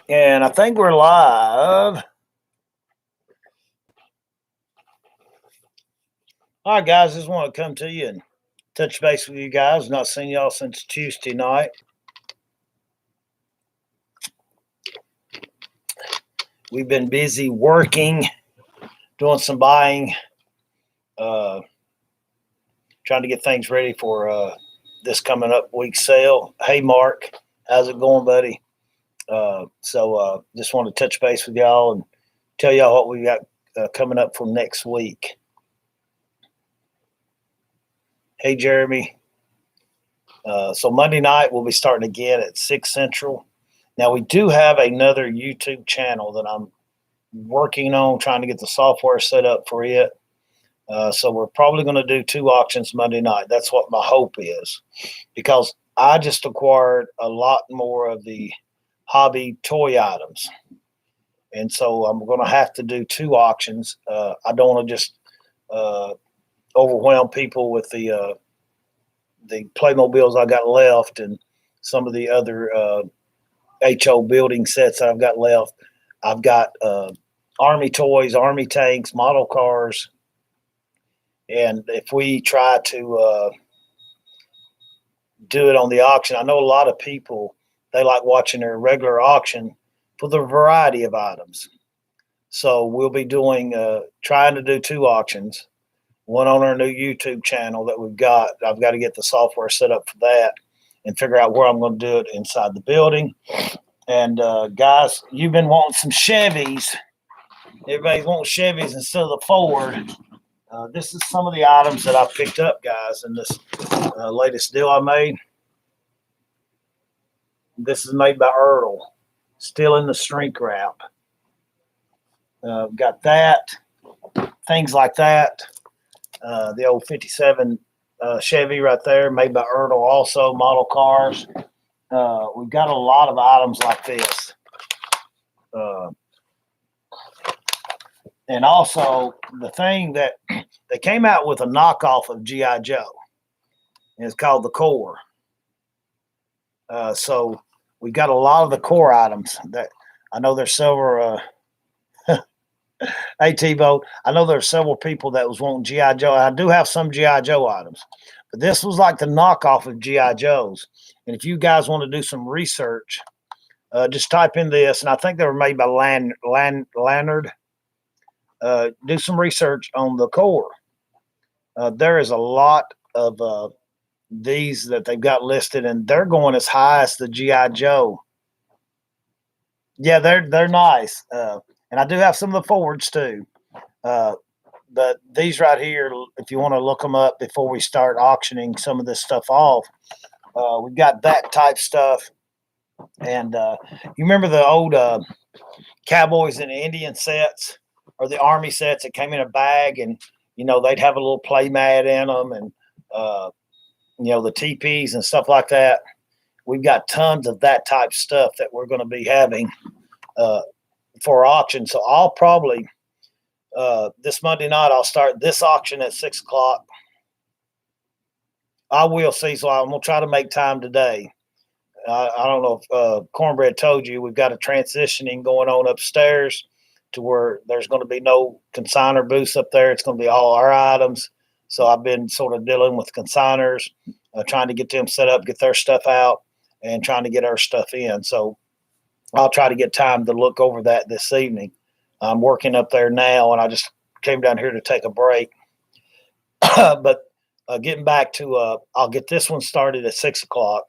And I think we're live. All right, guys, just want to come to you and touch base with you guys. Not seen y'all since Tuesday night. We've been busy working, doing some buying, uh, trying to get things ready for this coming up week sale. Hey, Mark, how's it going, buddy? Just want to touch base with y'all and tell y'all what we got coming up for next week. Hey, Jeremy. So Monday night we'll be starting again at 6 Central. Now we do have another YouTube channel that I'm working on, trying to get the software set up for it. So we're probably going to do 2 auctions Monday night. That's what my hope is, because I just acquired a lot more of the hobby toy items, and so I'm going to have to do 2 auctions. I don't want to just overwhelm people with the Playmobiles I got left and some of the other HO building sets that I've got left. I've got Army toys, Army tanks, model cars. And if we try to do it on the auction, I know a lot of people, they like watching their regular auction for the variety of items. So we'll be doing, trying to do 2 auctions, one on our new YouTube channel that we've got. I've got to get the software set up for that and figure out where I'm going to do it inside the building. And guys, you've been wanting some Chevys. Everybody's wanting Chevys instead of the Ford. This is some of the items that I picked up, guys, in this latest deal I made. This is made by Earl, still in the shrink wrap. Got that, things like that. The old 57 Chevy right there, made by Earl also, model cars. We've got a lot of items like this. And also the thing that they came out with a knockoff of G.I. Joe, and it's called the Core. So we got a lot of the core items that I know there's several. Hey, Tebow, I know there's several people that was wanting G.I. Joe. I do have some G.I. Joe items, but this was like the knockoff of G.I. Joe's. And if you guys want to do some research, just type in this, and I think they were made by Lannard. Do some research on the Core. There is a lot of these that they've got listed, and they're going as high as the GI Joe. Yeah, they're nice, and I do have some of the Fords too. But these right here, if you want to look them up before we start auctioning some of this stuff off, we've got that type stuff. And you remember the old Cowboys and Indian sets, or the Army sets that came in a bag, and they'd have a little play mat in them, and the TPs and stuff like that. We've got tons of that type stuff that we're going to be having for auction. So I'll probably this Monday night I'll start this auction at 6 o'clock. I will see, so I'm gonna try to make time today. I don't know if Cornbread told you, we've got a transitioning going on upstairs to where there's going to be no consignor booths up there. It's going to be all our items. So I've been sort of dealing with consignors, trying to get them set up, get their stuff out, and trying to get our stuff in. So I'll try to get time to look over that this evening. I'm working up there now, and I just came down here to take a break. But getting back to, I'll get this one started at 6 o'clock.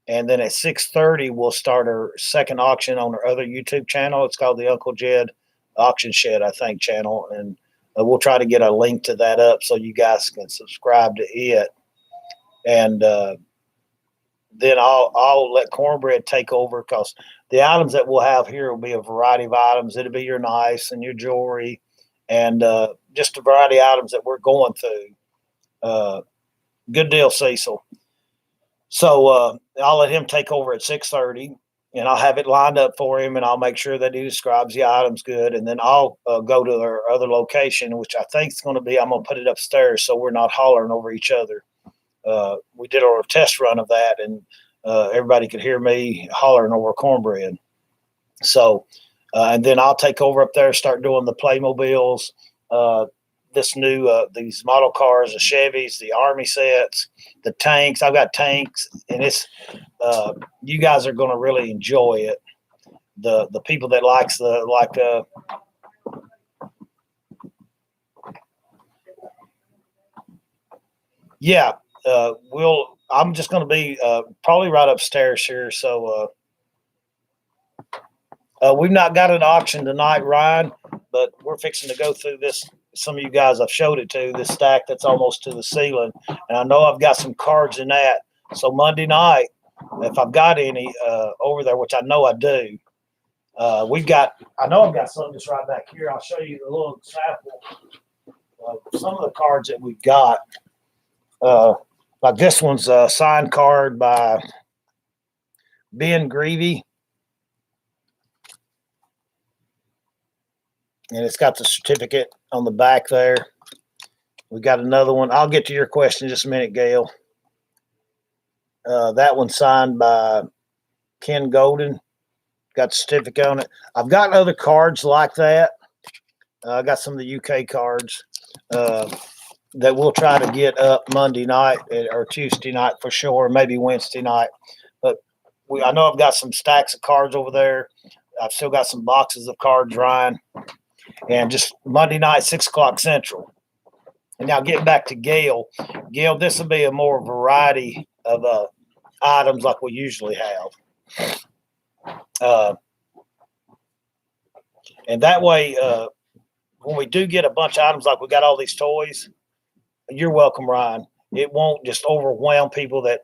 And then at 6:30, we'll start our second auction on our other YouTube channel. It's called the Uncle Jed Auction Shed, I think, channel. And we'll try to get a link to that up so you guys can subscribe to it. And then I'll let Cornbread take over, because the items that we'll have here will be a variety of items. It'll be your knives and your jewelry, and just a variety of items that we're going through. Good deal, Cecil. So I'll let him take over at 6:30, and I'll have it lined up for him, and I'll make sure that he describes the items good. And then I'll go to our other location, which I think is going to be, I'm going to put it upstairs so we're not hollering over each other. We did our test run of that, and everybody could hear me hollering over Cornbread. So, and then I'll take over up there, start doing the Playmobiles, this new these model cars, the Chevys, the Army sets, the tanks. I've got tanks, and it's you guys are going to really enjoy it. The people that likes the yeah, I'm just going to be probably right upstairs here. So we've not got an auction tonight, Ryan, but we're fixing to go through this. Some of you guys I've showed it to, this stack that's almost to the ceiling. And I know I've got some cards in that. So Monday night, if I've got any over there, which I know I do, I know I've got some just right back here. I'll show you the little sample of some of the cards that we've got. Like this one's a signed card by Ben Greavy. And it's got the certificate on the back there. We got another one. I'll get to your question in just a minute, Gail. That one's signed by Ken Golden. Got the certificate on it. I've got other cards like that. I got some of the UK cards that we'll try to get up Monday night or Tuesday night for sure, maybe Wednesday night. But I know I've got some stacks of cards over there. I've still got some boxes of cards, Ryan. And just Monday night, 6 o'clock Central. And now getting back to Gail. Gail, this will be a more variety of items like we usually have. And that way, when we do get a bunch of items like we got all these toys, you're welcome, Ryan. It won't just overwhelm people that,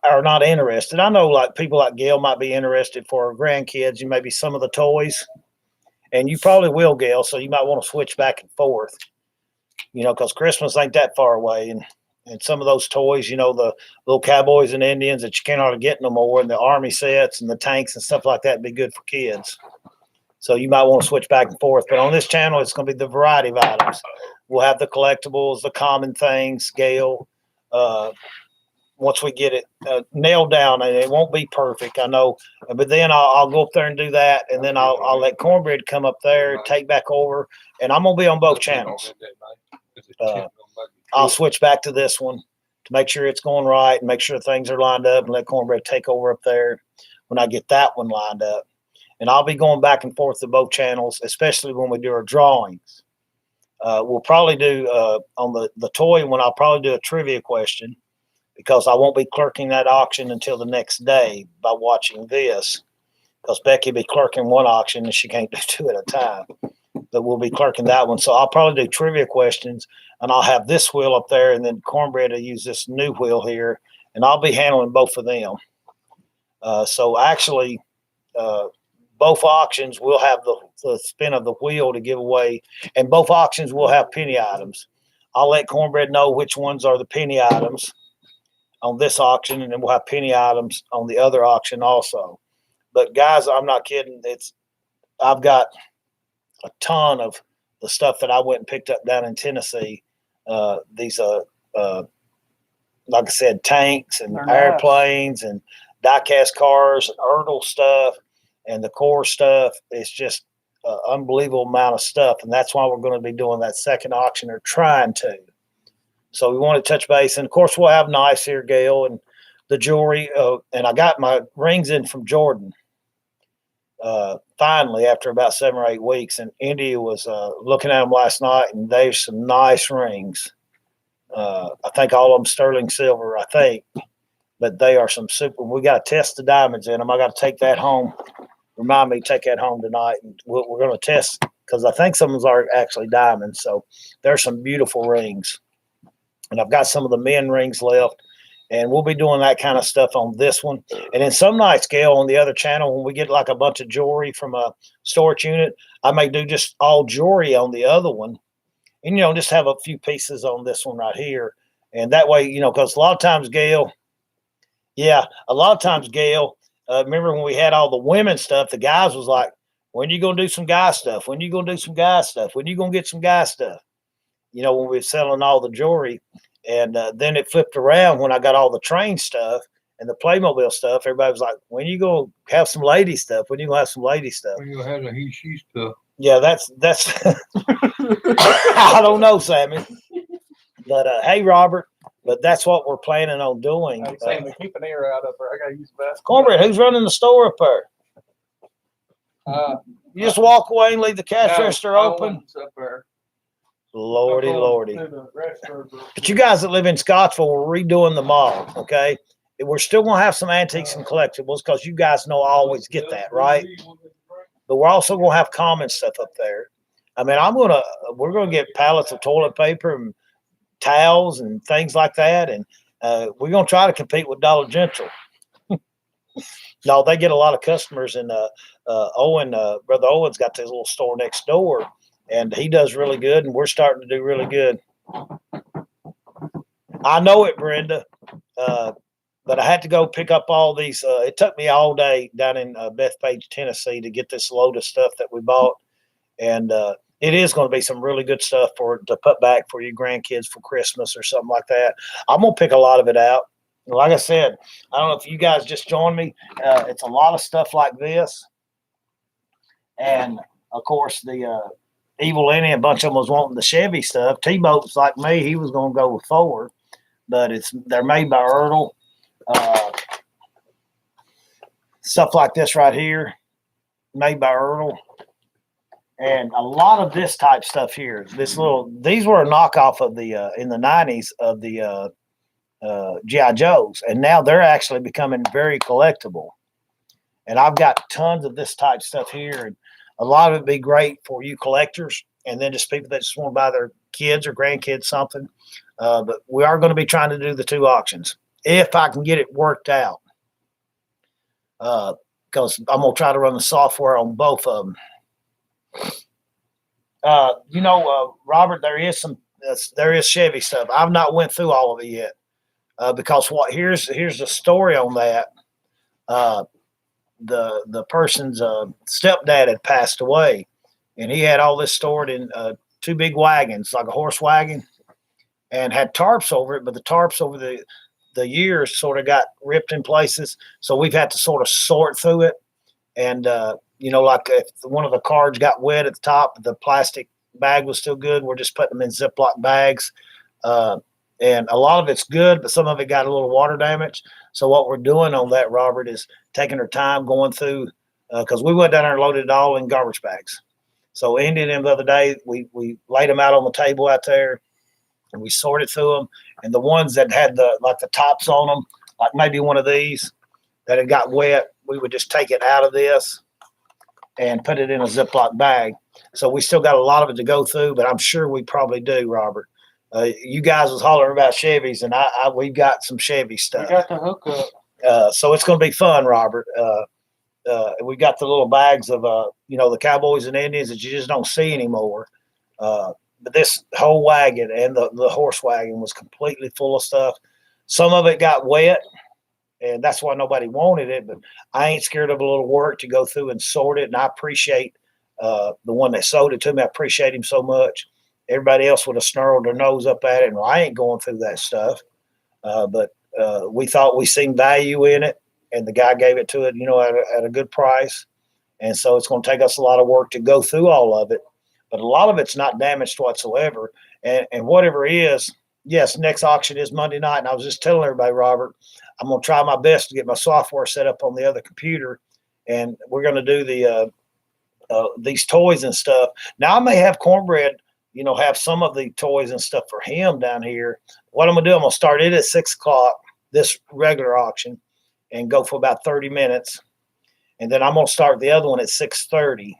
are not interested. I know like people like Gail might be interested for her grandkids, maybe some of the toys. And you probably will, Gail, so you might want to switch back and forth, because Christmas ain't that far away. And some of those toys, the little cowboys and Indians that you can't hardly get no more, and the Army sets and the tanks and stuff like that would be good for kids. So you might want to switch back and forth. But on this channel, it's going to be the variety of items. We'll have the collectibles, the common things, Gail. Once we get it nailed down, and it won't be perfect, I know, but then I'll go up there and do that, and then I'll let Cornbread come up there, take back over, and I'm gonna be on both channels. I'll switch back to this one to make sure it's going right and make sure things are lined up, and let Cornbread take over up there when I get that one lined up. And I'll be going back and forth to both channels, especially when we do our drawings. We'll probably do on the toy one. I'll probably do a trivia question, because I won't be clerking that auction until the next day by watching this, because Becky will be clerking one auction and she can't do two at a time. But we'll be clerking that one. So I'll probably do trivia questions, and I'll have this wheel up there, and then Cornbread will use this new wheel here, and I'll be handling both of them. So actually, both auctions will have the spin of the wheel to give away, and both auctions will have penny items. I'll let Cornbread know which ones are the penny items on this auction, and then we'll have penny items on the other auction also. But guys, I'm not kidding. I've got a ton of the stuff that I went and picked up down in Tennessee. These like I said, tanks and airplanes and diecast cars, Ertl stuff, and the core stuff. It's just an unbelievable amount of stuff, and that's why we're going to be doing that second auction, or trying to. So we want to touch base. And, of course, we'll have knives here, Gail, and the jewelry. And I got my rings in from Jordan finally after about 7 or 8 weeks. And India was looking at them last night, and there's some nice rings. I think all of them sterling silver, I think. But they are some super – we got to test the diamonds in them. I got to take that home. Remind me to take that home tonight. And we're going to test, because I think some of them are actually diamonds. So there's some beautiful rings. And I've got some of the men rings left, and we'll be doing that kind of stuff on this one. And then some nights, Gail, on the other channel, when we get like a bunch of jewelry from a storage unit, I may do just all jewelry on the other one, and, just have a few pieces on this one right here. And that way, because a lot of times, Gail, remember when we had all the women stuff, the guys was like, when you going to do some guy stuff? When you going to do some guy stuff? When you going to get some guy stuff? When we were selling all the jewelry. And then it flipped around when I got all the train stuff, and the Playmobil stuff. Everybody was like, "When you go have some lady stuff? When you gonna have some lady stuff?" When you have the he she stuff. Yeah, that's I don't know, Sammy, but hey, Robert, but that's what we're planning on doing. I'm saying to keep an ear out up there. I gotta use the bathroom. Cornbread, who's running the store up there? You just walk away and leave the cash register open. Up there. Lordy, lordy. But you guys that live in Scottsville, we're redoing the mall, okay? We're still going to have some antiques and collectibles because you guys know I always get that, right? But we're also going to have common stuff up there. I mean, we're going to get pallets of toilet paper and towels and things like that. And we're going to try to compete with Dollar General. No, they get a lot of customers, and Brother Owen's got this little store next door, and he does really good, and we're starting to do really good. I know it, Brenda, but I had to go pick up all these. It took me all day down in Bethpage, Tennessee, to get this load of stuff that we bought, and it is going to be some really good stuff to put back for your grandkids for Christmas or something like that. I'm going to pick a lot of it out. Like I said, I don't know if you guys just joined me. It's a lot of stuff like this. And, of course, the Evil Lenny, a bunch of them was wanting the Chevy stuff. T-Boat's like me. He was going to go with Ford. But they're made by Ertl. Stuff like this right here, made by Ertl. And a lot of this type stuff here. These were a knockoff of the, in the 90s, of the G.I. Joes, and now they're actually becoming very collectible. And I've got tons of this type stuff here, and a lot of it be great for you collectors, and then just people that just want to buy their kids or grandkids something. But we are going to be trying to do the 2 auctions if I can get it worked out, because I'm going to try to run the software on both of them. Robert, there is Chevy stuff. I've not went through all of it yet. Because here's the story on that. The person's stepdad had passed away, and he had all this stored in 2 big wagons, like a horse wagon, and had tarps over it. But the tarps over the years sort of got ripped in places, so we've had to sort of sort through it. And like if one of the cards got wet at the top, the plastic bag was still good. We're just putting them in Ziploc bags. And a lot of it's good, but some of it got a little water damage. So what we're doing on that, Robert, is taking our time going through, because we went down there and loaded it all in garbage bags. So ending them the other day, we laid them out on the table out there, and we sorted through them. And the ones that had the tops on them, like maybe one of these that had got wet, we would just take it out of this and put it in a Ziploc bag. So we still got a lot of it to go through, but I'm sure we probably do, Robert. You guys was hollering about Chevys, and we've got some Chevy stuff. We got the hookup. So it's going to be fun, Robert. We got the little bags of, the Cowboys and Indians that you just don't see anymore. But this whole wagon and the horse wagon was completely full of stuff. Some of it got wet, and that's why nobody wanted it. But I ain't scared of a little work to go through and sort it, and I appreciate the one that sold it to me. I appreciate him so much. Everybody else would have snarled their nose up at it, and I ain't going through that stuff. But we thought we seen value in it, and the guy gave it to it, at a good price. And so it's going to take us a lot of work to go through all of it. But a lot of it's not damaged whatsoever. And whatever is, yes, next auction is Monday night. And I was just telling everybody, Robert, I'm going to try my best to get my software set up on the other computer, and we're going to do these toys and stuff. Now, I may have Cornbread have some of the toys and stuff for him down here. What I'm going to do, I'm going to start it at 6:00, this regular auction, and go for about 30 minutes. And then I'm going to start the other one at 6:30.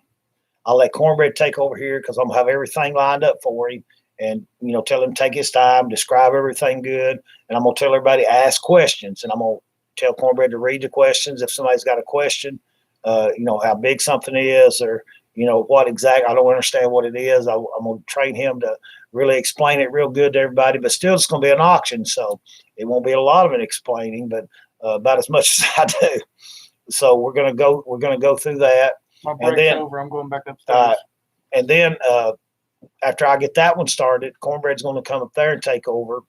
I'll let Cornbread take over here because I'm going to have everything lined up for him and, tell him to take his time, describe everything good. And I'm going to tell everybody ask questions. And I'm going to tell Cornbread to read the questions if somebody's got a question, how big something is, or what exactly, I don't understand what it is. I'm going to train him to really explain it real good to everybody, but still it's going to be an auction. So it won't be a lot of it explaining, but about as much as I do. So we're going to go through that. My break's over. I'm going back upstairs. And then after I get that one started, Cornbread's going to come up there and take over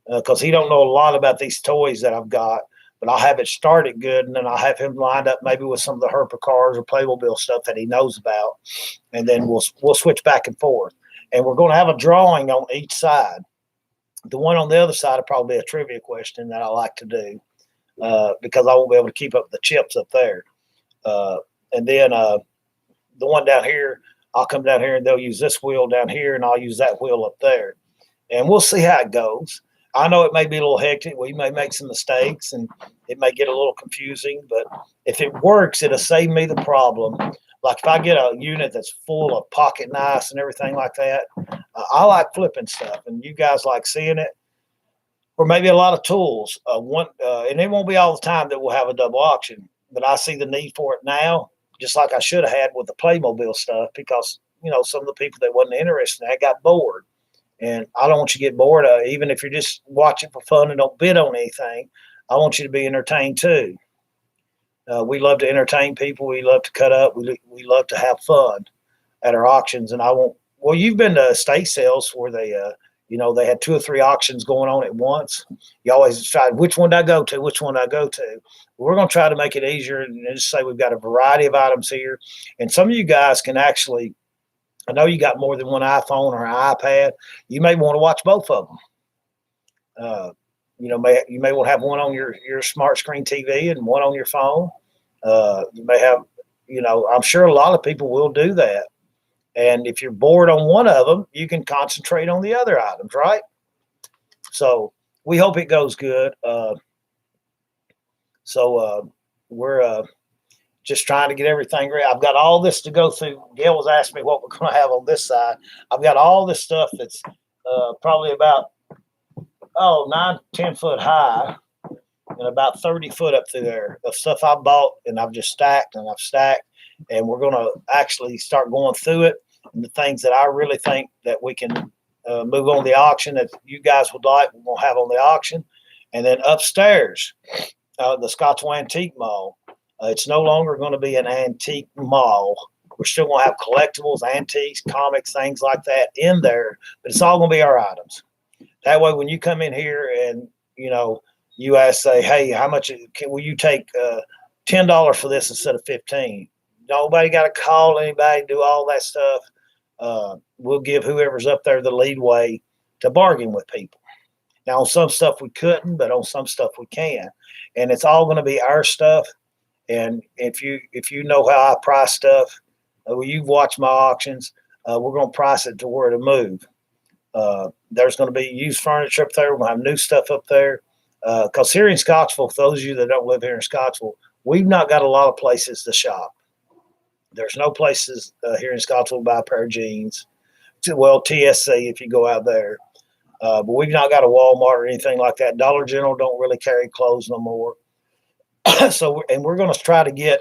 because he don't know a lot about these toys that I've got. but I'll have it started good, and then I'll have him lined up maybe with some of the Herpa cars or Playmobil stuff that he knows about, and then we'll switch back and forth. And we're going to have a drawing on each side. The one on the other side will probably be a trivia question that I like to do because I won't be able to keep up the chips up there. And then the one down here, I'll come down here and they'll use this wheel down here, and I'll use that wheel up there. And we'll see how it goes. I know it may be a little hectic. We may make some mistakes, and it may get a little confusing. But if it works, it'll save me the problem. Like if I get a unit that's full of pocket knives and everything like that, I like flipping stuff, and you guys like seeing it. Or maybe a lot of tools. And it won't be all the time that we'll have a double auction, but I see the need for it now, just like I should have had with the Playmobil stuff, because some of the people that wasn't interested in that got bored. And I don't want you to get bored. Even if you're just watching for fun and don't bid on anything, I want you to be entertained too. We love to entertain people. We love to cut up. We love to have fun at our auctions. And you've been to estate sales where they had 2 or 3 auctions going on at once. You always decide which one do I go to, which one do I go to. We're going to try to make it easier and just say we've got a variety of items here. And some of you guys can actually, I know you got more than one iPhone or an iPad. You may want to watch both of them. You may want to have one on your smart screen TV and one on your phone. You may have, I'm sure a lot of people will do that. And if you're bored on one of them, you can concentrate on the other items, right? So we hope it goes good. We're just trying to get everything ready. I've got all this to go through. Gail was asking me what we're going to have on this side. I've got all this stuff that's probably about 9-10 foot high and about 30 foot up through there of stuff I bought, and I've just stacked, and we're going to actually start going through it, and the things that I really think that we can move on the auction that you guys would like, we're going to have on the auction. And then upstairs, the Scottsville Antique Mall, it's no longer going to be an antique mall. We're still going to have collectibles, antiques, comics, things like that in there, but it's all going to be our items. That way, when you come in here and, you say, hey, how much will you take $10 for this instead of $15? Nobody got to call anybody, do all that stuff. We'll give whoever's up there the lead way to bargain with people. Now, on some stuff we couldn't, but on some stuff we can. And it's all going to be our stuff. And if you know how I price stuff, you've watched my auctions, we're going to price it to where to move. There's going to be used furniture up there. We'll have new stuff up there. Because here in Scottsville, for those of you that don't live here in Scottsville, we've not got a lot of places to shop. There's no places here in Scottsville to buy a pair of jeans. Well, TSC if you go out there. But we've not got a Walmart or anything like that. Dollar General don't really carry clothes no more. And we're going to try to get,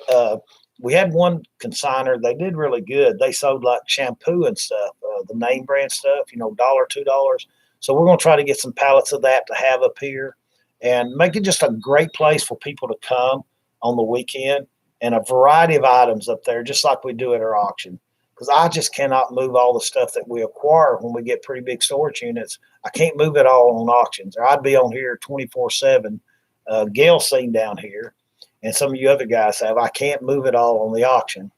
we had one consignor. They did really good. They sold like shampoo and stuff, the name brand stuff, $1, $2. So we're going to try to get some pallets of that to have up here and make it just a great place for people to come on the weekend, and a variety of items up there, just like we do at our auction. Because I just cannot move all the stuff that we acquire when we get pretty big storage units. I can't move it all on auctions, or I'd be on here 24/7. Gail's seen down here, and some of you other guys have. I can't move it all on the auction,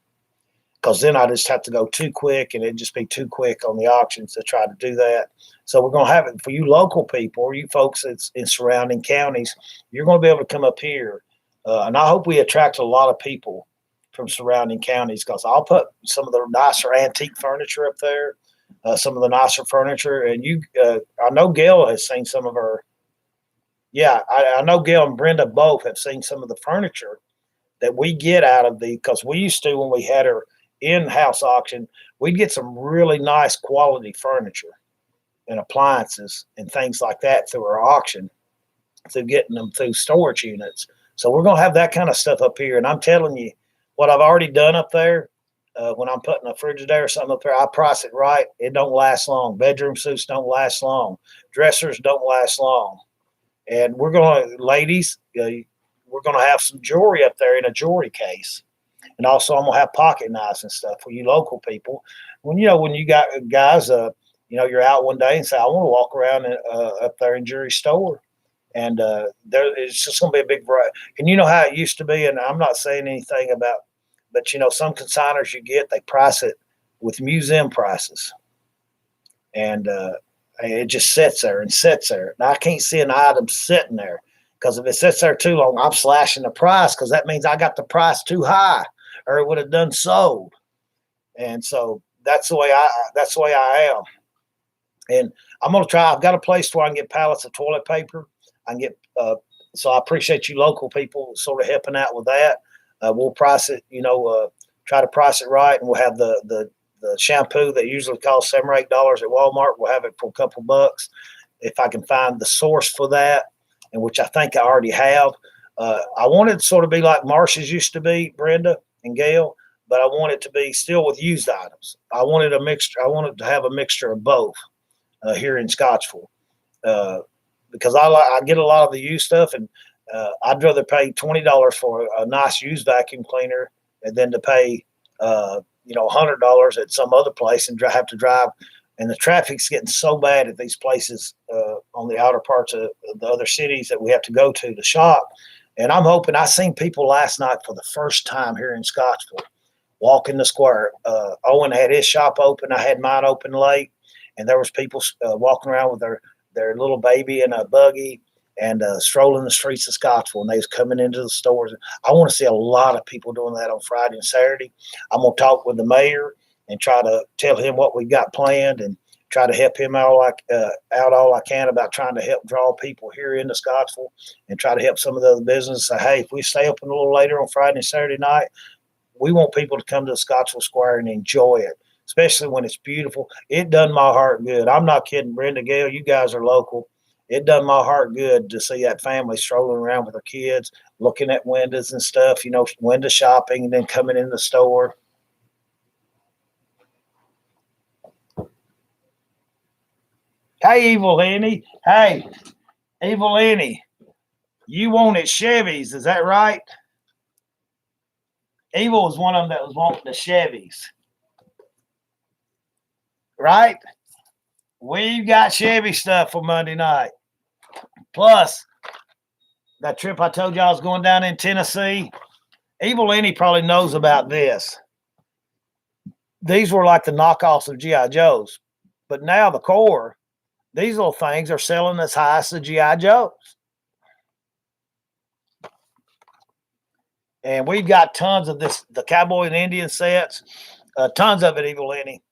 because then I just have to go too quick, and it'd just be too quick on the auctions to try to do that. So we're going to have it for you local people, or you folks that's in surrounding counties. You're going to be able to come up here, and I hope we attract a lot of people from surrounding counties, because I'll put some of the nicer antique furniture up there, some of the nicer furniture. And I know Gail has seen some of her. Yeah, I know Gail and Brenda both have seen some of the furniture that we get out of because we used to, when we had our in-house auction, we'd get some really nice quality furniture and appliances and things like that through our auction, through getting them through storage units. So we're going to have that kind of stuff up here. And I'm telling you, what I've already done up there, when I'm putting a Frigidaire or something up there, I price it right. It don't last long. Bedroom suits don't last long. Dressers don't last long. And we're going to, ladies, we're going to have some jewelry up there in a jewelry case. And also I'm going to have pocket knives and stuff for you local people. When you got guys, you're out one day and say, I want to walk around up there in Jerry's store. And it's just going to be a big variety. And you know how it used to be, and I'm not saying anything about, but some consigners you get, they price it with museum prices, and it just sits there and sits there. Now I can't see an item sitting there, because if it sits there too long, I'm slashing the price, because that means I got the price too high, or it would have done sold. And so that's the way I am. And I'm gonna try. I've got a place where I can get pallets of toilet paper. I can get. So I appreciate you local people sort of helping out with that. We'll price it. Try to price it right, and we'll have the shampoo that usually costs $7 or $8 at Walmart. We'll have it for a couple bucks if I can find the source for that, and which I think I already have. I want it to sort of be like Marsh's used to be, Brenda and Gail, but I want it to be still with used items. I wanted a mixture. I wanted to have a mixture of both here in Scottsville, because I get a lot of the used stuff, and I'd rather pay $20 for a nice used vacuum cleaner than to pay $100 at some other place and have to drive. And the traffic's getting so bad at these places on the outer parts of the other cities that we have to go to shop. And I'm hoping, I seen people last night for the first time here in Scottsville walking the square. Owen had his shop open. I had mine open late, and there was people walking around with their little baby in a buggy and strolling the streets of Scottsville, and they was coming into the stores. I want to see a lot of people doing that on Friday and Saturday. I'm going to talk with the mayor and try to tell him what we got planned, and try to help him out all I can about trying to help draw people here into Scottsville, and try to help some of the other businesses say, hey, if we stay open a little later on Friday and Saturday night, we want people to come to the Scottsville Square and enjoy it, especially when it's beautiful. It done my heart good. I'm not kidding, Brenda, Gail, you guys are local. It done my heart good to see that family strolling around with their kids, looking at windows and stuff, window shopping, and then coming in the store. Hey, Evil Lenny. Hey, Evil Lenny. You wanted Chevys, is that right? Evil was one of them that was wanting the Chevys. Right? We've got Chevy stuff for Monday night. Plus, that trip I told you I was going down in Tennessee, Evil Lenny probably knows about this. These were like the knockoffs of G.I. Joes. But now the core, these little things are selling as high as the G.I. Joes. And we've got tons of this, the cowboy and Indian sets, tons of it, Evil Lenny.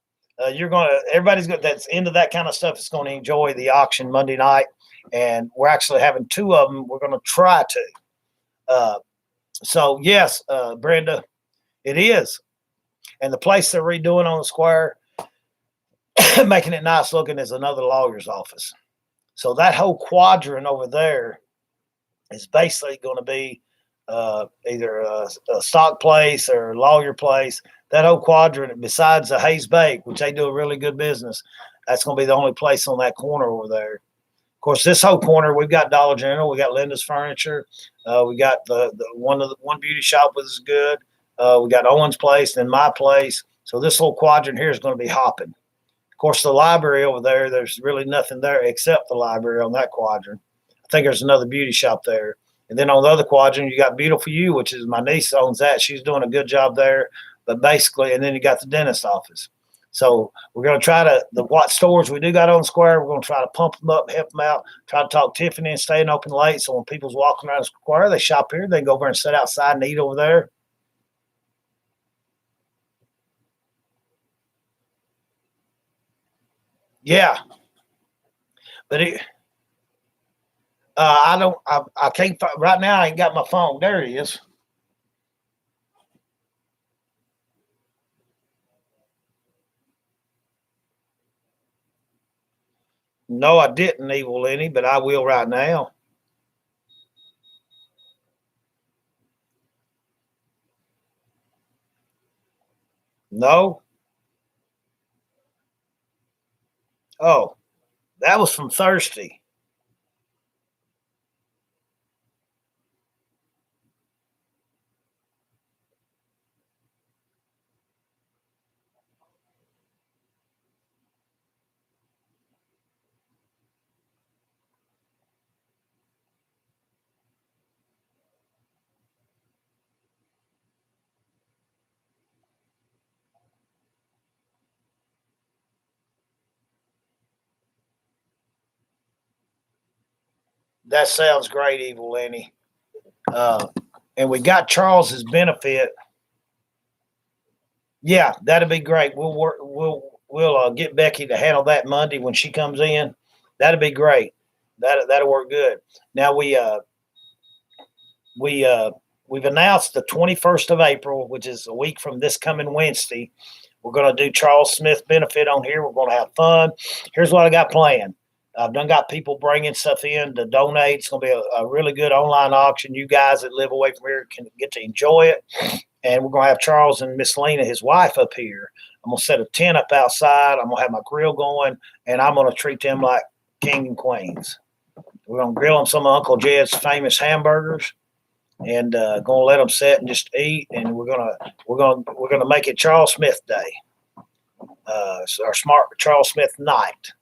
Everybody's good that's into that kind of stuff is going to enjoy the auction Monday night. And we're actually having two of them. We're going to try to. So yes, Brenda, it is. And the place they're redoing on the square, making it nice looking, is another lawyer's office. So that whole quadrant over there is basically going to be either a stock place or a lawyer place. That whole quadrant, besides the Hayes Bake, which they do a really good business, that's going to be the only place on that corner over there. Of course, this whole corner, we've got Dollar General, we got Linda's Furniture, we got the one beauty shop was good. We got Owen's place and my place. So this whole quadrant here is going to be hopping. Of course, the library over there, there's really nothing there except the library on that quadrant. I think there's another beauty shop there. And then on the other quadrant, you got Beautiful You, which is my niece owns that. She's doing a good job there. But basically, and then you got the dentist office. So we're going to try to, what stores we do got on the square, we're going to try to pump them up, help them out, try to talk Tiffany and staying open late. So when people's walking around the square, they shop here, they go over and sit outside and eat over there. Yeah. But I can't, right now I ain't got my phone. There it is. No, I didn't, Evil Lenny, but I will right now. No. Oh, that was from Thursday. That sounds great, Evil Lenny. And we got Charles's benefit. Yeah, that'd be great. We'll work. We'll get Becky to handle that Monday when she comes in. That'd be great. That'll work good. Now we've announced the 21st of April, which is a week from this coming Wednesday. We're going to do Charles Smith benefit on here. We're going to have fun. Here's what I got planned. I've done got people bringing stuff in to donate. It's going to be a really good online auction. You guys that live away from here can get to enjoy it. And we're going to have Charles and Miss Lena, his wife, up here. I'm going to set a tent up outside. I'm going to have my grill going, and I'm going to treat them like king and queens. We're going to grill them some of Uncle Jed's famous hamburgers, and going to let them sit and just eat. And we're gonna make it Charles Smith Day. It's our smart Charles Smith night.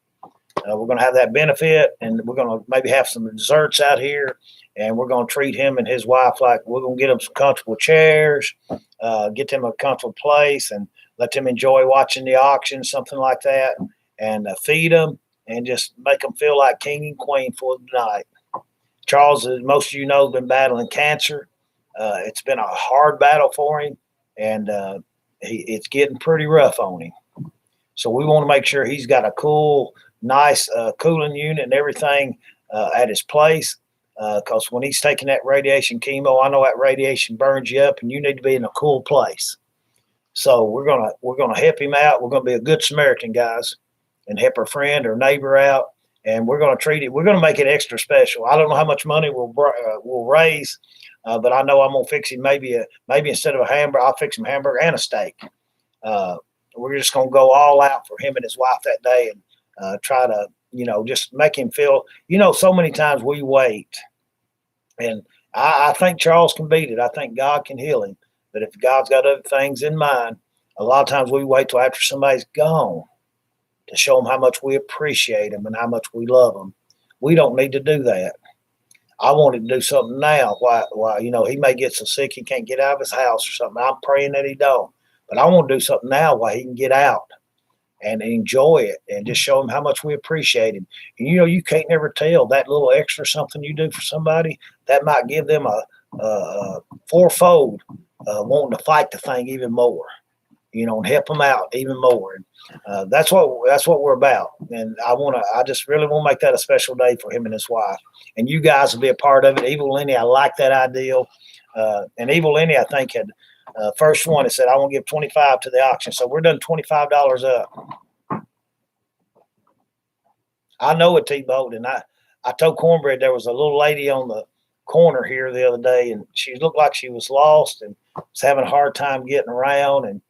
We're going to have that benefit, and we're going to maybe have some desserts out here, and we're going to treat him and his wife like we're going to get them some comfortable chairs, get them a comfortable place, and let them enjoy watching the auction, something like that, and feed them and just make them feel like king and queen for the night. Charles, as most of you know, has been battling cancer. It's been a hard battle for him, and it's getting pretty rough on him. So we want to make sure he's got a cool, nice cooling unit and everything at his place, because when he's taking that radiation chemo, I know that radiation burns you up, and you need to be in a cool place. So we're gonna help him out. We're gonna be a good Samaritan, guys, and help our friend or neighbor out, and we're gonna treat it. We're gonna make it extra special. I don't know how much money we'll raise, but I know I'm gonna fix him maybe instead of a hamburger, I'll fix him a hamburger and a steak. We're just gonna go all out for him and his wife that day, and try to, just make him feel, so many times we wait, and I think Charles can beat it. I think God can heal him. But if God's got other things in mind, a lot of times we wait till after somebody's gone to show them how much we appreciate them and how much we love them. We don't need to do that. I wanted to do something now. Why, he may get so sick he can't get out of his house or something. I'm praying that he don't. But I want to do something now while he can get out and enjoy it and just show him how much we appreciate him. And, you can't never tell that little extra something you do for somebody, that might give them a fourfold wanting to fight the thing even more, and help them out even more. And that's what we're about. And I just really want to make that a special day for him and his wife. And you guys will be a part of it. Evil Lenny, I like that idea. And Evil Lenny, I think, had first one that said, I want to give $25 to the auction. So we're done $25 up. I know it, T-Boat. And I told Cornbread there was a little lady on the corner here the other day, and she looked like she was lost and was having a hard time getting around. And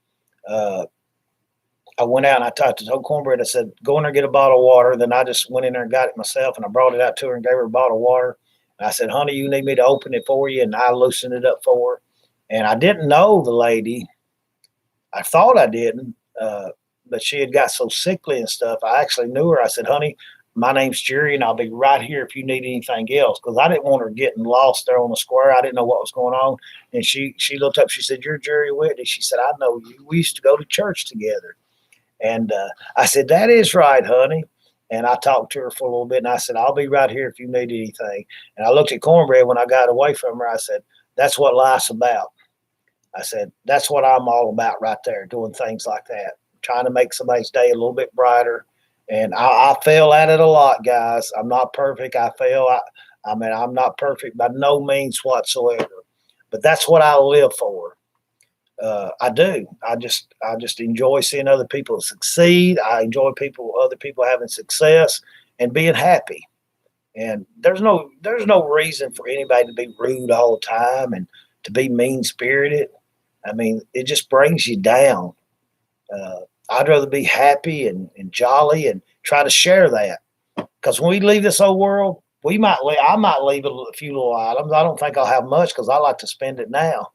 I went out and I told Cornbread, I said, go in there and get a bottle of water. Then I just went in there and got it myself, and I brought it out to her and gave her a bottle of water. And I said, honey, you need me to open it for you? And I loosened it up for her. And I didn't know the lady. I thought I didn't, but she had got so sickly and stuff. I actually knew her. I said, honey, my name's Jerry, and I'll be right here if you need anything else, because I didn't want her getting lost there on the square. I didn't know what was going on. And she looked up. She said, you're Jerry Whitney. She said, I know you. We used to go to church together. And I said, that is right, honey. And I talked to her for a little bit, and I said, I'll be right here if you need anything. And I looked at Cornbread when I got away from her. I said, that's what life's about. I said, that's what I'm all about right there, doing things like that, trying to make somebody's day a little bit brighter. And I fail at it a lot, guys. I'm not perfect. I fail. I'm not perfect by no means whatsoever. But that's what I live for. I do. I just enjoy seeing other people succeed. I enjoy other people having success and being happy. And there's no reason for anybody to be rude all the time and to be mean-spirited. I mean, it just brings you down. I'd rather be happy and jolly and try to share that. Because when we leave this old world, I might leave a few little items. I don't think I'll have much because I like to spend it now.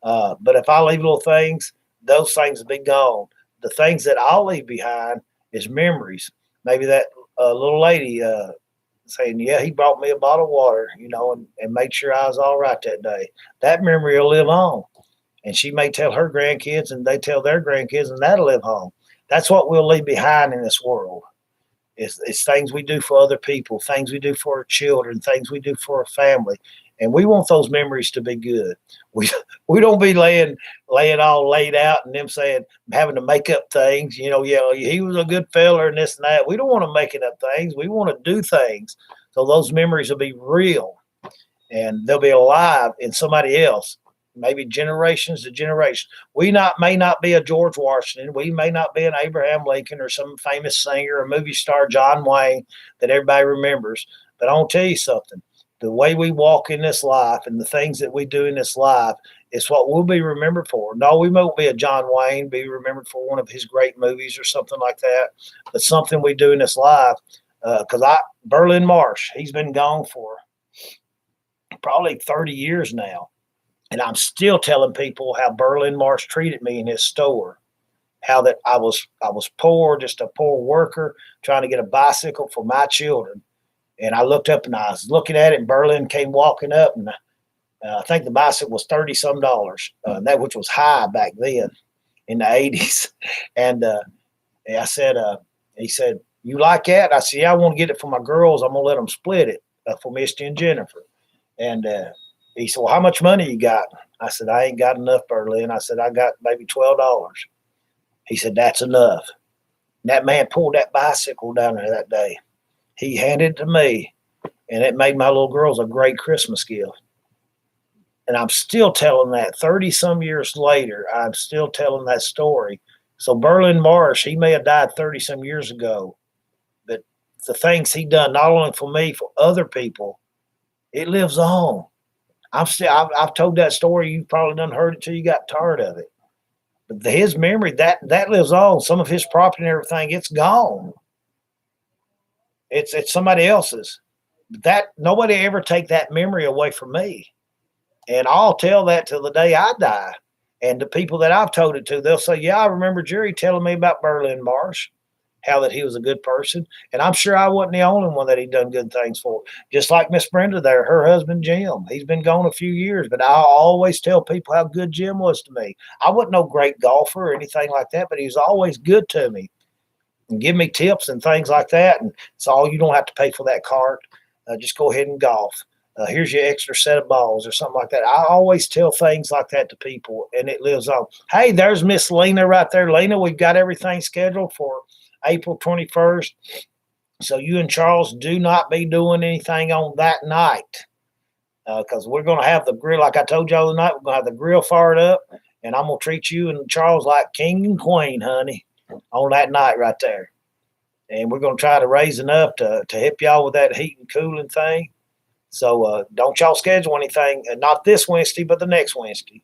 But if I leave little things, those things will be gone. The things that I'll leave behind is memories. Maybe that little lady saying, yeah, he brought me a bottle of water, and made sure I was all right that day. That memory will live on. And she may tell her grandkids, and they tell their grandkids, and that'll live on. That's what we'll leave behind in this world. It's things we do for other people, things we do for our children, things we do for our family. And we want those memories to be good. We don't be laying all laid out and them saying, having to make up things, yeah, he was a good fella and this and that. We don't want to make it up things. We want to do things so those memories will be real and they'll be alive in somebody else, maybe generations to generations. We may not be a George Washington. We may not be an Abraham Lincoln or some famous singer or movie star, John Wayne, that everybody remembers. But I want to tell you something. The way we walk in this life and the things that we do in this life is what we'll be remembered for. No, we won't be a John Wayne, be remembered for one of his great movies or something like that, but something we do in this life. Because Berlin Marsh, he's been gone for probably 30 years now. And I'm still telling people how Berlin Marsh treated me in his store, how that I was poor, just a poor worker trying to get a bicycle for my children. And I looked up and I was looking at it, and Berlin came walking up, and I think the bicycle was $30-some, that which was high back then in the 80s. And I said, he said, "You like that?" I said, "Yeah, I want to get it for my girls. I'm going to let them split it for Misty and Jennifer." And he said, "Well, how much money you got?" I said, "I ain't got enough, Berlin." I said, "I got maybe $12. He said, "That's enough." And that man pulled that bicycle down there that day. He handed it to me, and it made my little girls a great Christmas gift. And I'm still telling that 30-some years later. I'm still telling that story. So Berlin Marsh, he may have died 30-some years ago, but the things he done, not only for me, for other people, it lives on. I've told that story. You probably done heard it till you got tired of it. But his memory, that lives on. Some of his property and everything, it's gone. It's somebody else's. That nobody ever take that memory away from me. And I'll tell that till the day I die. And the people that I've told it to, they'll say, "Yeah, I remember Jerry telling me about Berlin Marsh, how that he was a good person." And I'm sure I wasn't the only one that he done good things for. Just like Miss Brenda there, her husband Jim, he's been gone a few years, but I always tell people how good Jim was to me. I wasn't no great golfer or anything like that, but he was always good to me and give me tips and things like that. And it's all, you don't have to pay for that cart. Just go ahead and golf. Here's your extra set of balls or something like that. I always tell things like that to people, and it lives on. Hey, there's Miss Lena right there. Lena, we've got everything scheduled for April 21st. So you and Charles do not be doing anything on that night, because we're going to have the grill. Like I told y'all the night, we're going to have the grill fired up, and I'm going to treat you and Charles like king and queen, honey, on that night right there. And we're going to try to raise enough to help y'all with that heat and cooling thing. So don't y'all schedule anything, not this Wednesday, but the next Wednesday.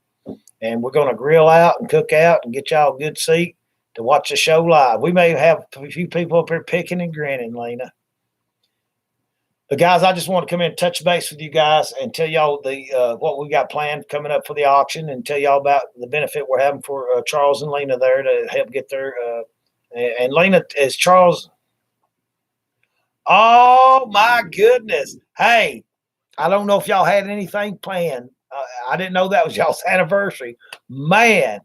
And we're going to grill out and cook out and get y'all a good seat to watch the show live. We may have a few people up here picking and grinning, Lena. But guys, I just want to come in and touch base with you guys and tell y'all what we got planned coming up for the auction, and tell y'all about the benefit we're having for Charles and Lena there to help get their and Lena is Charles. Oh my goodness. Hey, I don't know if y'all had anything planned. I didn't know that was y'all's anniversary. Man,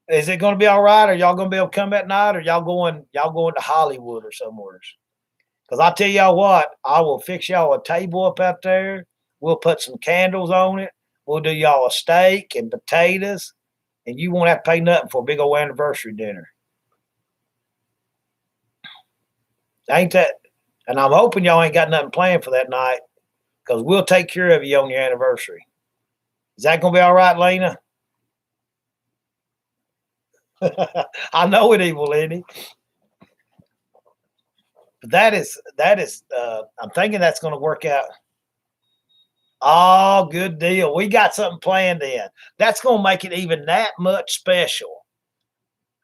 is it going to be all right? Are y'all going to be able to come at night, or y'all going to Hollywood or somewhere? Because I tell y'all what, I will fix y'all a table up out there. We'll put some candles on it. We'll do y'all a steak and potatoes, and you won't have to pay nothing for a big old anniversary dinner. Ain't that? And I'm hoping y'all ain't got nothing planned for that night, because we'll take care of you on your anniversary. Is that going to be all right, Lena? I know it will, Lenny. But that is. I'm thinking that's going to work out. Oh, good deal. We got something planned in. That's going to make it even that much special.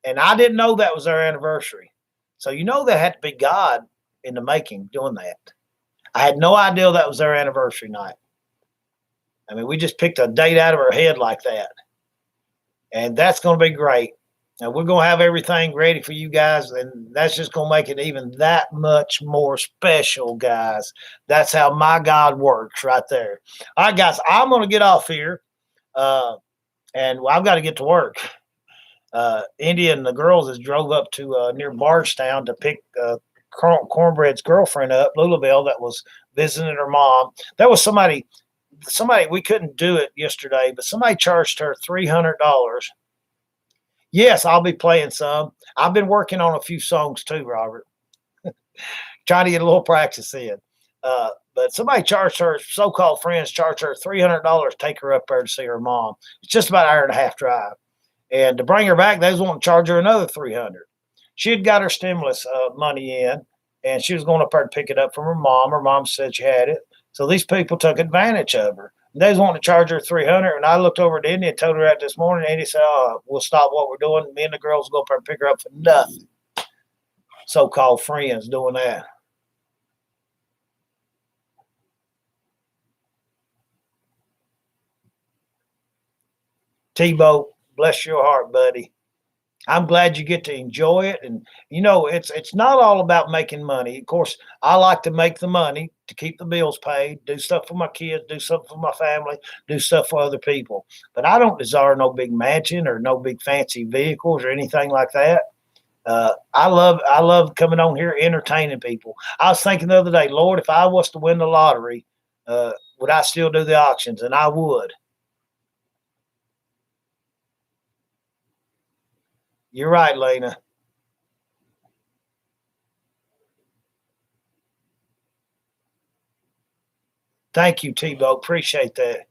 And I didn't know that was our anniversary. So that had to be God in the making doing that. I had no idea that was their anniversary night. I mean, we just picked a date out of our head like that. And that's going to be great. And we're going to have everything ready for you guys, and that's just going to make it even that much more special, guys. That's how my God works right there. All right, guys, I'm going to get off here, and I've got to get to work. India and the girls has drove up to near Bardstown to pick Cornbread's girlfriend up, Lulabelle, that was visiting her mom. That was somebody we couldn't do it yesterday, but somebody charged her $300. Yes, I'll be playing some. I've been working on a few songs too, Robert. Trying to get a little practice in. But somebody charged her, so-called friends charged her $300 to take her up there to see her mom. It's just about an hour and a half drive. And to bring her back, they was wanting to charge her another $300. She had got her stimulus money in, and she was going up there to pick it up from her mom. Her mom said she had it. So these people took advantage of her. And they was wanting to charge her $300. And I looked over at India and told her that this morning. And India said, "Oh, we'll stop what we're doing. Me and the girls will go up there and pick her up for nothing." So-called friends doing that. T-Boat, bless your heart, buddy. I'm glad you get to enjoy it. And, it's not all about making money. Of course, I like to make the money to keep the bills paid, do stuff for my kids, do something for my family, do stuff for other people. But I don't desire no big mansion or no big fancy vehicles or anything like that. I love coming on here entertaining people. I was thinking the other day, Lord, if I was to win the lottery, would I still do the auctions? And I would. You're right, Lena. Thank you, T-Boat. Appreciate that.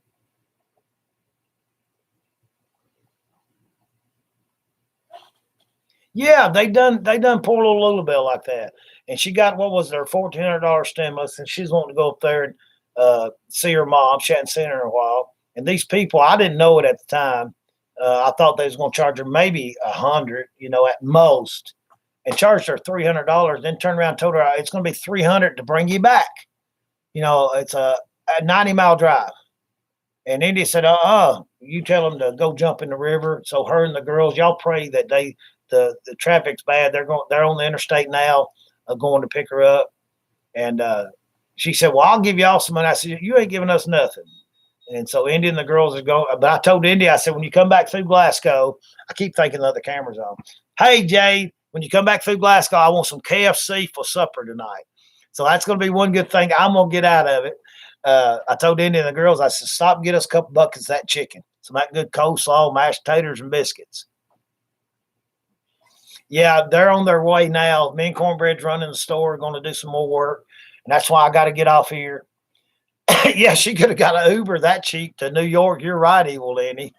Yeah, they done poor little Lulabelle like that. And she got, what was their $1,400 stimulus, and she's wanting to go up there and see her mom. She hadn't seen her in a while. And these people, I didn't know it at the time. I thought they was going to charge her maybe $100, at most, and charged her $300. Then turned around and told her it's going to be $300 to bring you back. It's a 90-mile drive. And India said, you tell them to go jump in the river. So her and the girls, y'all pray that the traffic's bad. They're on the interstate now, going to pick her up. And she said, well, I'll give y'all some money. I said, you ain't giving us nothing. And so India and the girls are going. But I told India, I said, when you come back through Glasgow, I keep thinking the other camera's on. Hey, Jade, when you come back through Glasgow, I want some KFC for supper tonight. So that's going to be one good thing I'm going to get out of it. I told India and the girls, I said, stop and get us a couple buckets of that chicken. Some of that good coleslaw, mashed taters, and biscuits. Yeah, they're on their way now. Me and Cornbread's running the store, going to do some more work. And that's why I got to get off here. Yeah, she could have got an Uber that cheap to New York. You're right, Evil Lenny.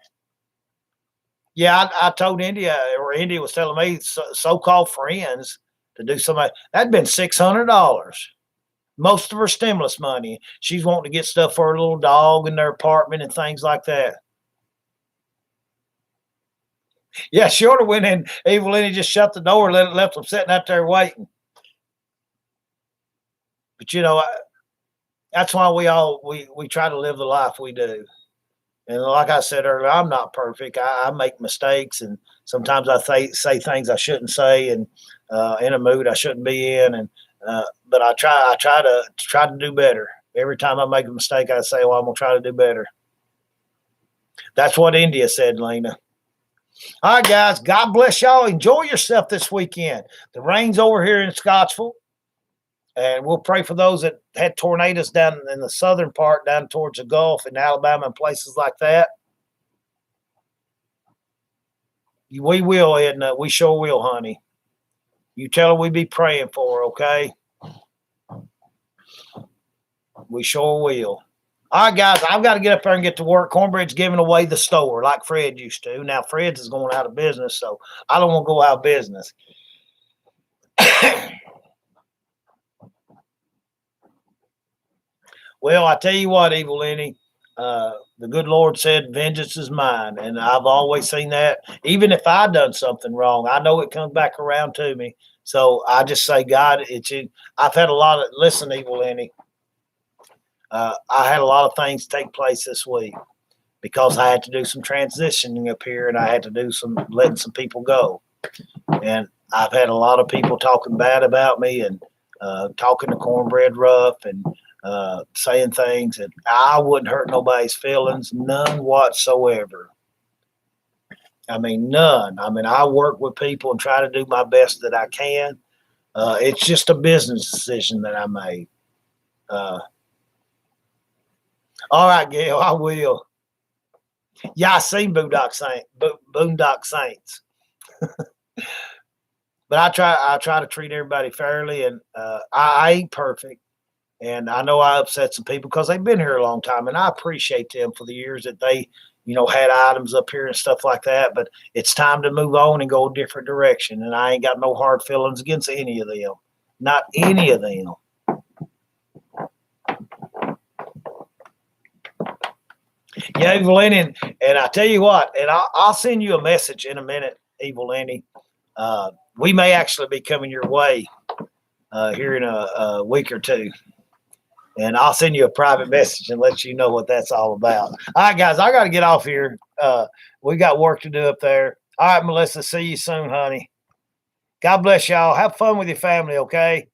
Yeah, I told India, or India was telling me, so-called friends to do something. That'd been $600. Most of her stimulus money. She's wanting to get stuff for her little dog in their apartment and things like that. Yeah, she ought to went in. Evil Lenny just shut the door and left them sitting out there waiting. But that's why we try to live the life we do. And like I said earlier, I'm not perfect. I make mistakes, and sometimes I say things I shouldn't say, and in a mood I shouldn't be in. And but I try to do better. Every time I make a mistake, I say, "Well, I'm gonna try to do better." That's what India said, Lena. All right, guys. God bless y'all. Enjoy yourself this weekend. The rain's over here in Scottsville. And we'll pray for those that had tornadoes down in the southern part, down towards the Gulf in Alabama and places like that. We will, Edna. We sure will, honey. You tell her we be praying for her, okay? We sure will. All right, guys, I've got to get up there and get to work. Cornbread's giving away the store like Fred used to. Now, Fred's is going out of business, so I don't want to go out of business. Well, I tell you what, Evil Lenny, the good Lord said, vengeance is mine. And I've always seen that. Even if I done something wrong, I know it comes back around to me. So I just say, God, I've had a lot of, listen, Evil Lenny, I had a lot of things take place this week because I had to do some transitioning up here, and I had to do some letting some people go. And I've had a lot of people talking bad about me and talking to Cornbread rough and saying things that I wouldn't hurt nobody's feelings, none whatsoever. I mean, none. I mean, I work with people and try to do my best that I can. It's just a business decision that I made. All right, Gail, I will. Yeah, I seen Boondock Saints. But I try to treat everybody fairly, and I ain't perfect. And I know I upset some people because they've been here a long time, and I appreciate them for the years that they, had items up here and stuff like that. But it's time to move on and go a different direction. And I ain't got no hard feelings against any of them. Not any of them. Yeah, Evil Lenny, and I tell you what, and I'll send you a message in a minute, Evil Lenny. We may actually be coming your way here in a week or two. And I'll send you a private message and let you know what that's all about. All right, guys, I got to get off here. We got work to do up there. All right, Melissa, see you soon, honey. God bless y'all. Have fun with your family, okay?